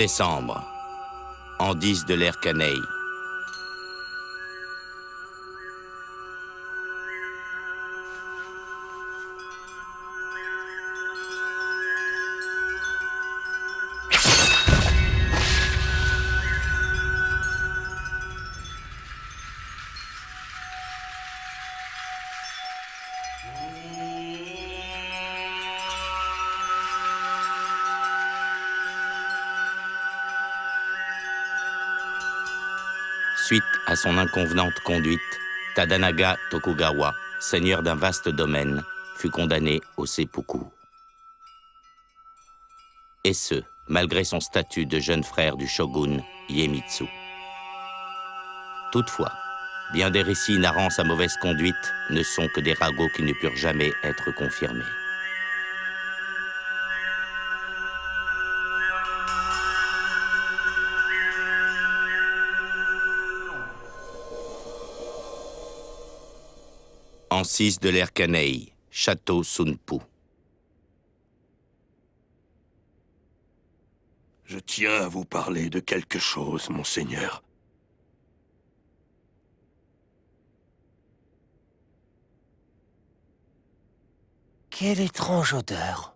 Décembre. Andice de l'Air Canaille. Suite à son inconvenante conduite, Tadanaga Tokugawa, seigneur d'un vaste domaine, fut condamné au seppuku. Et ce, malgré son statut de jeune frère du shogun Iemitsu. Toutefois, bien des récits narrant sa mauvaise conduite ne sont que des ragots qui ne purent jamais être confirmés. Ancis de l'Air Canaille, Château Sunpu. Je tiens à vous parler de quelque chose, monseigneur. Quelle étrange odeur.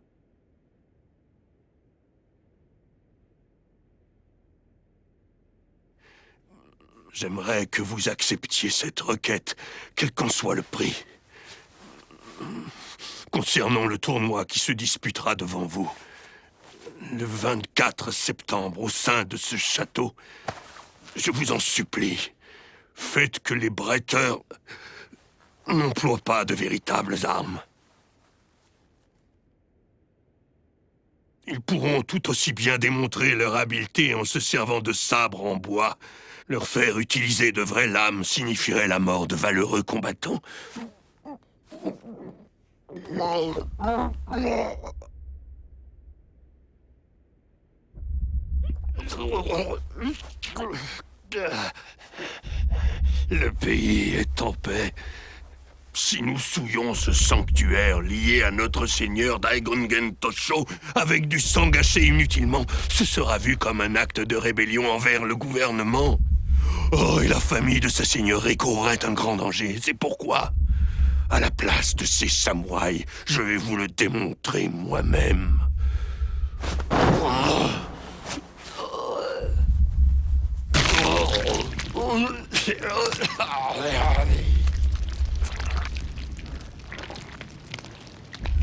J'aimerais que vous acceptiez cette requête, quel qu'en soit le prix. Concernant le tournoi qui se disputera devant vous, le 24 septembre, au sein de ce château, je vous en supplie, faites que les bretteurs n'emploient pas de véritables armes. Ils pourront tout aussi bien démontrer leur habileté en se servant de sabres en bois. Leur faire utiliser de vraies lames signifierait la mort de valeureux combattants. Le pays est en paix. Si nous souillons ce sanctuaire lié à notre seigneur Daigongen Tosho avec du sang gâché inutilement, ce sera vu comme un acte de rébellion envers le gouvernement. Oh, et la famille de sa seigneurie courrait un grand danger. C'est pourquoi, à la place de ces samouraïs, je vais vous le démontrer moi-même.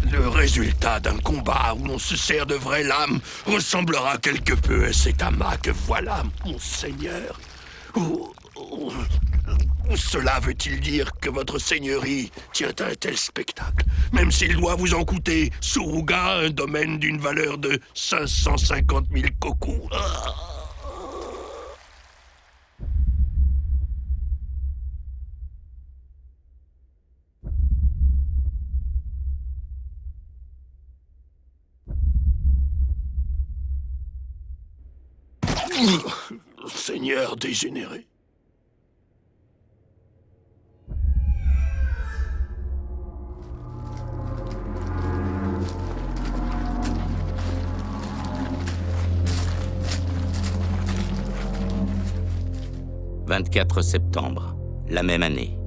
Le résultat d'un combat où l'on se sert de vraies lames ressemblera quelque peu à cet amas que voilà, mon seigneur. Cela veut-il dire que votre seigneurie tient à un tel spectacle, même s'il doit vous en coûter, Suruga, un domaine d'une valeur de 550 000 koku? Seigneur dégénéré. « 24 septembre, la même année.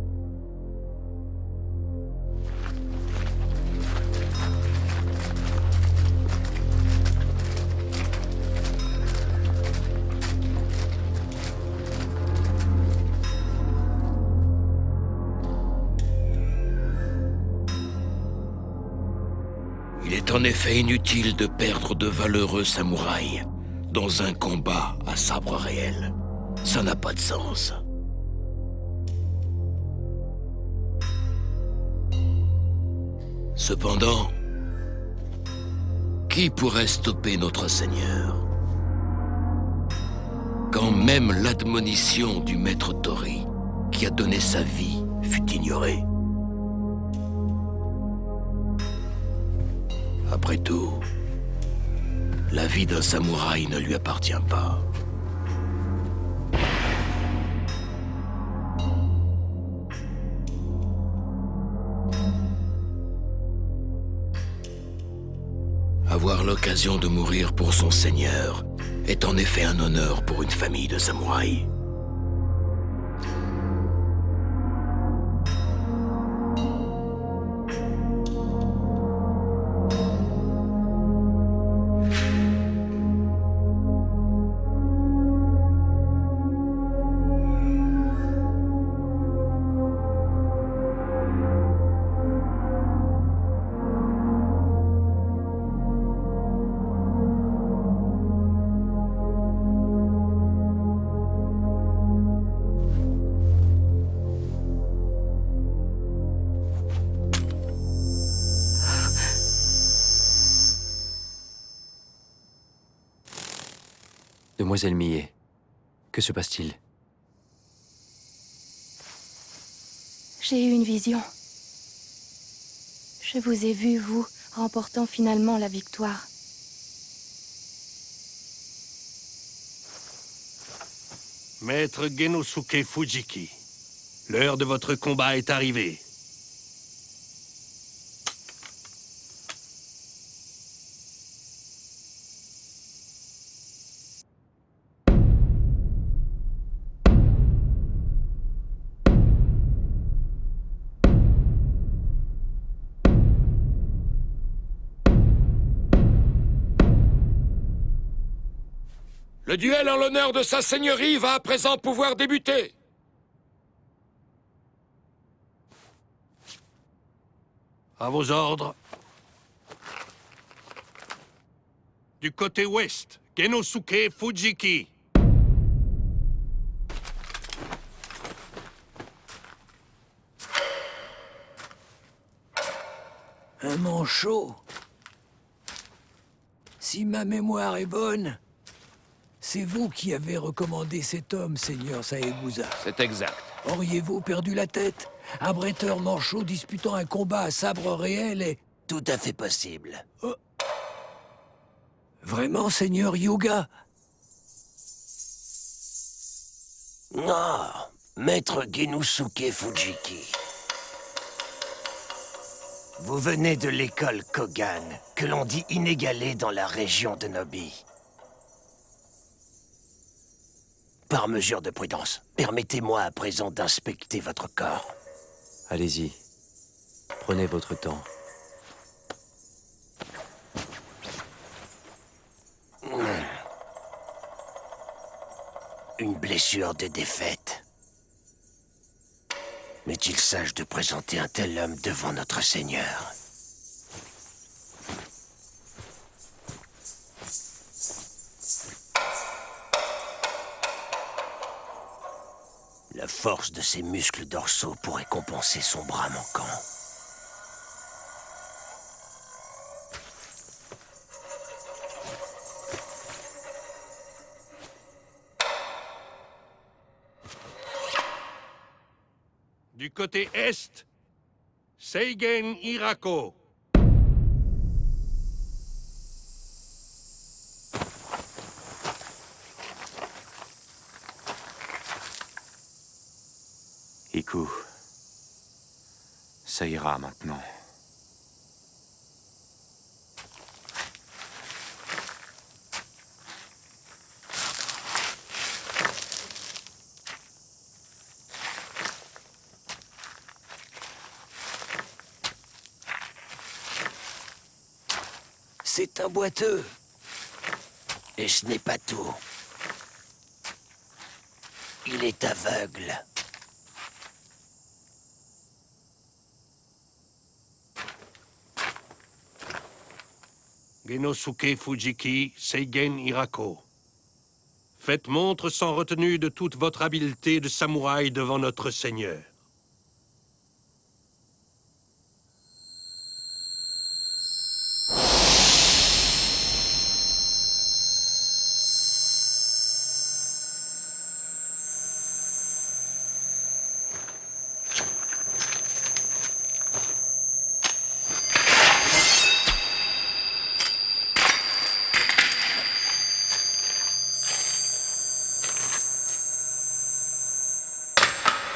Il est en effet inutile de perdre de valeureux samouraïs dans un combat à sabre réel. Ça n'a pas de sens. Cependant, qui pourrait stopper notre Seigneur? Quand même l'admonition du maître Tori, qui a donné sa vie, fut ignorée. Après tout, la vie d'un samouraï ne lui appartient pas. Avoir l'occasion de mourir pour son seigneur est en effet un honneur pour une famille de samouraïs. Demoiselle Millet, que se passe-t-il? J'ai eu une vision. Je vous ai vu, vous, remportant finalement la victoire. Maître Genosuke Fujiki, l'heure de votre combat est arrivée. Le duel en l'honneur de sa seigneurie va à présent pouvoir débuter. À vos ordres. Du côté ouest, Genosuke Fujiki. Un manchot. Si ma mémoire est bonne, c'est vous qui avez recommandé cet homme, Seigneur Saegusa. C'est exact. Auriez-vous perdu la tête? Un bretteur manchot disputant un combat à sabre réel est... Tout à fait possible. Oh. Vraiment, Seigneur Hyuga? Non, Maître Genosuke Fujiki. Vous venez de l'école Kogan, que l'on dit inégalée dans la région de Nobi. Par mesure de prudence, permettez-moi à présent d'inspecter votre corps. Allez-y. Prenez votre temps. Une blessure de défaite. M'est-il sage de présenter un tel homme devant notre Seigneur? La force de ses muscles dorsaux pourrait compenser son bras manquant. Du côté est, Seigen Hirako. Iku, ça ira maintenant. C'est un boiteux. Et ce n'est pas tout. Il est aveugle. Genosuke Fujiki, Seigen Hirako. Faites montre sans retenue de toute votre habileté de samouraï devant notre seigneur.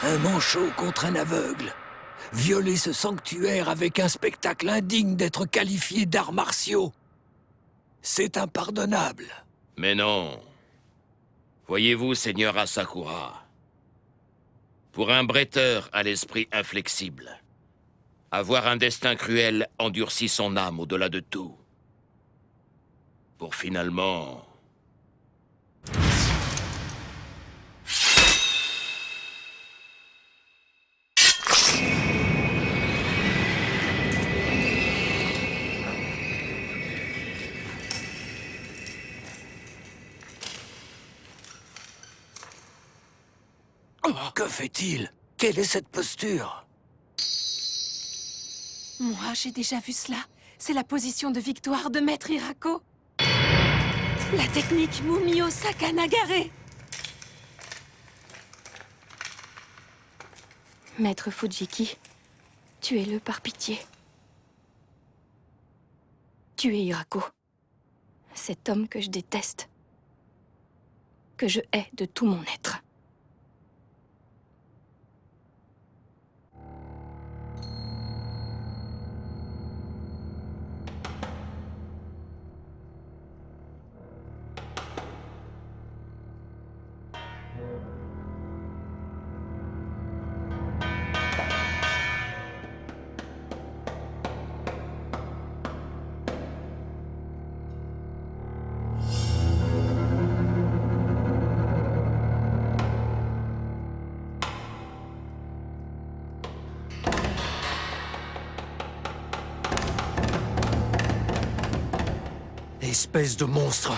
Un manchot contre un aveugle. Violer ce sanctuaire avec un spectacle indigne d'être qualifié d'arts martiaux. C'est impardonnable. Mais non. Voyez-vous, seigneur Asakura, pour un bretteur à l'esprit inflexible, avoir un destin cruel endurcit son âme au-delà de tout. Pour finalement... Que fait-il? Quelle est cette posture? Moi, j'ai déjà vu cela. C'est la position de victoire de Maître Hirako. La technique Mumio Sakanagare. Maître Fujiki, tuez-le par pitié. Tuez Hirako. Cet homme que je déteste. Que je hais de tout mon être. Espèce de monstre.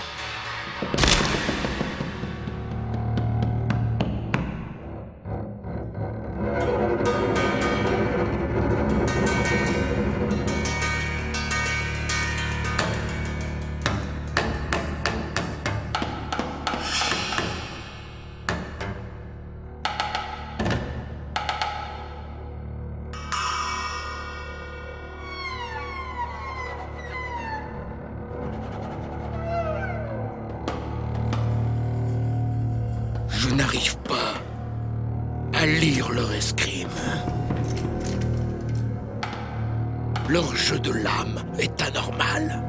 Je n'arrive pas à lire leur escrime. Leur jeu de l'âme est anormal.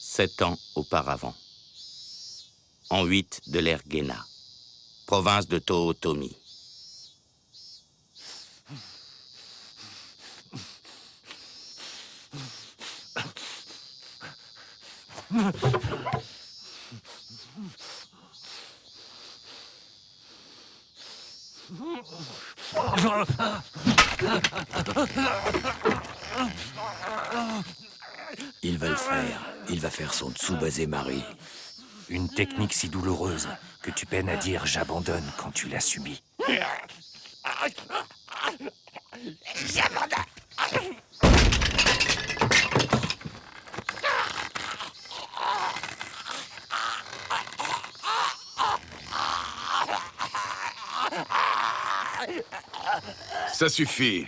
Sept ans auparavant. En 8 de l'ère Gena, province de Tohotomi. Il va le faire. Il va faire son Tsubazemari. Une technique si douloureuse que tu peines à dire « j'abandonne » quand tu l'as subie. Ça suffit.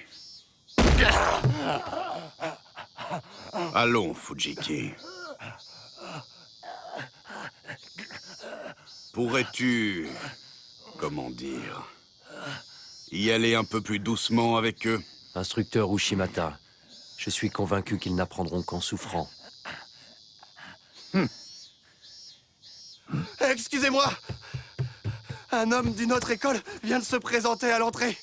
Allons, Fujiki. Pourrais-tu, comment dire, y aller un peu plus doucement avec eux? Instructeur Ushimata, je suis convaincu qu'ils n'apprendront qu'en souffrant. Excusez-moi! Un homme d'une autre école vient de se présenter à l'entrée.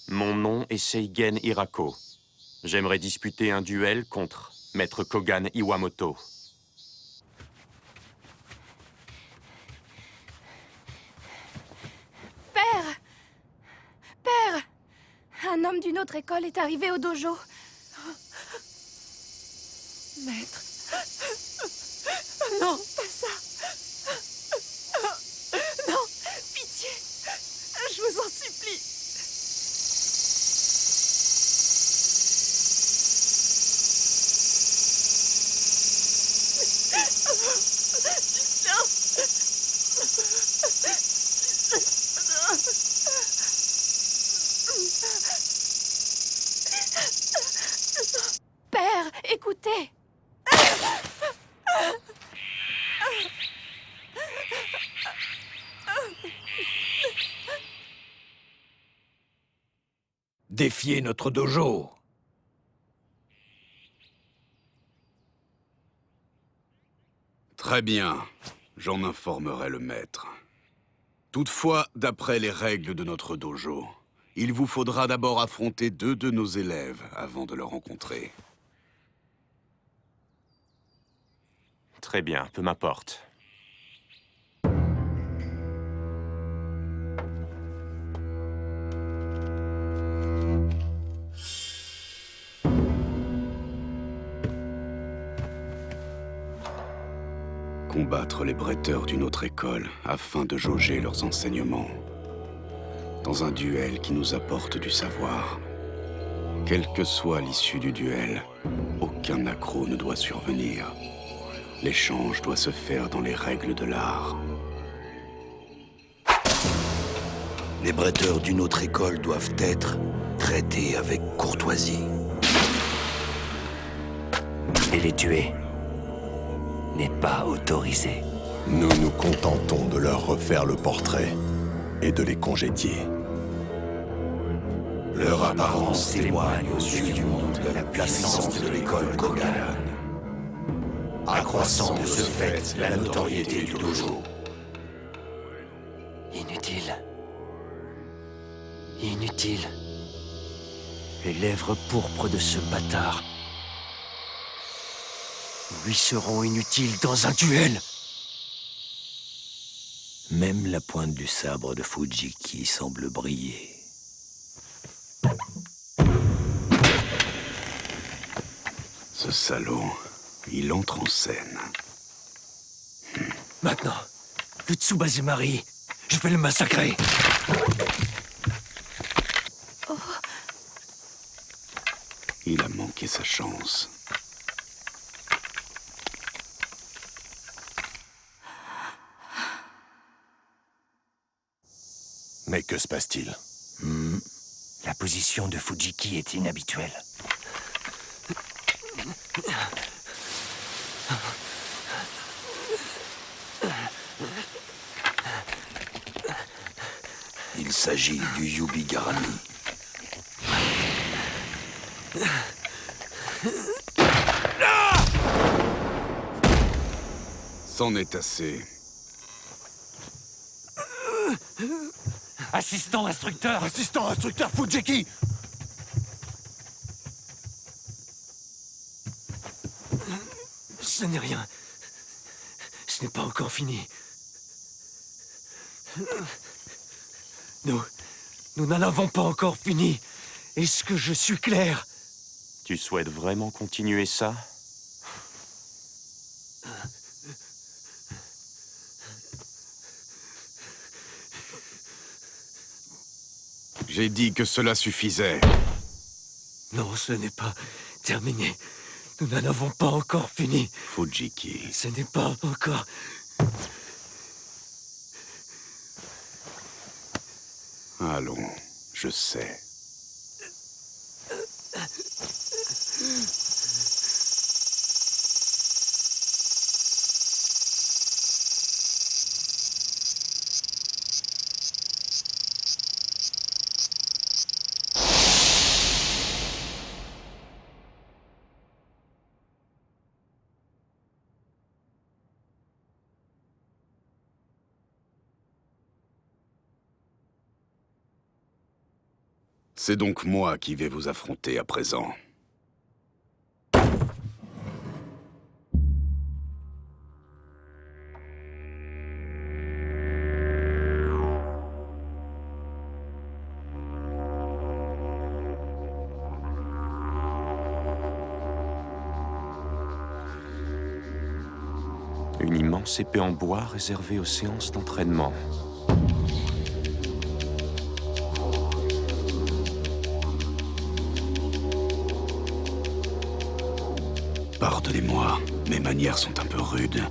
Mon nom est Seigen Hirako. J'aimerais disputer un duel contre Maître Kogan Iwamoto. Père! Père! Un homme d'une autre école est arrivé au dojo. Maître... Non, pas ça! Non, pitié! Je vous en supplie! Père, écoutez! Défier notre dojo. Très bien, j'en informerai le maître. Toutefois, d'après les règles de notre dojo, il vous faudra d'abord affronter 2 de nos élèves avant de le rencontrer. Très bien, peu m'importe. Combattre les bretteurs d'une autre école afin de jauger leurs enseignements. Dans un duel qui nous apporte du savoir. Quelle que soit l'issue du duel, aucun accroc ne doit survenir. L'échange doit se faire dans les règles de l'art. Les bretteurs d'une autre école doivent être traités avec courtoisie. Et les tuer n'est pas autorisé. Nous nous contentons de leur refaire le portrait et de les congédier. Leur apparence témoigne aux yeux du monde de la puissance de l'école Kogan, accroissant de ce fait la notoriété du dojo. Inutile. Inutile. Les lèvres pourpres de ce bâtard lui seront inutiles dans un duel. Même la pointe du sabre de Fujiki semble briller. Ce salaud, il entre en scène. Maintenant, le Tsubazemari, je vais le massacrer. Il a manqué sa chance. Mais que se passe-t-il? La position de Fujiki est inhabituelle. Il s'agit du Yubigarami. C'en est assez. Assistant instructeur! Assistant instructeur Fujiki! Ce n'est rien. Ce n'est pas encore fini. Nous n'en avons pas encore fini. Est-ce que je suis clair? Tu souhaites vraiment continuer ça? J'ai dit que cela suffisait. Non, ce n'est pas terminé. Nous n'en avons pas encore fini. Fujiki. Ce n'est pas encore... Allons, je sais. C'est donc moi qui vais vous affronter à présent. Une immense épée en bois réservée aux séances d'entraînement. Pardonnez-moi, mes manières sont un peu rudes.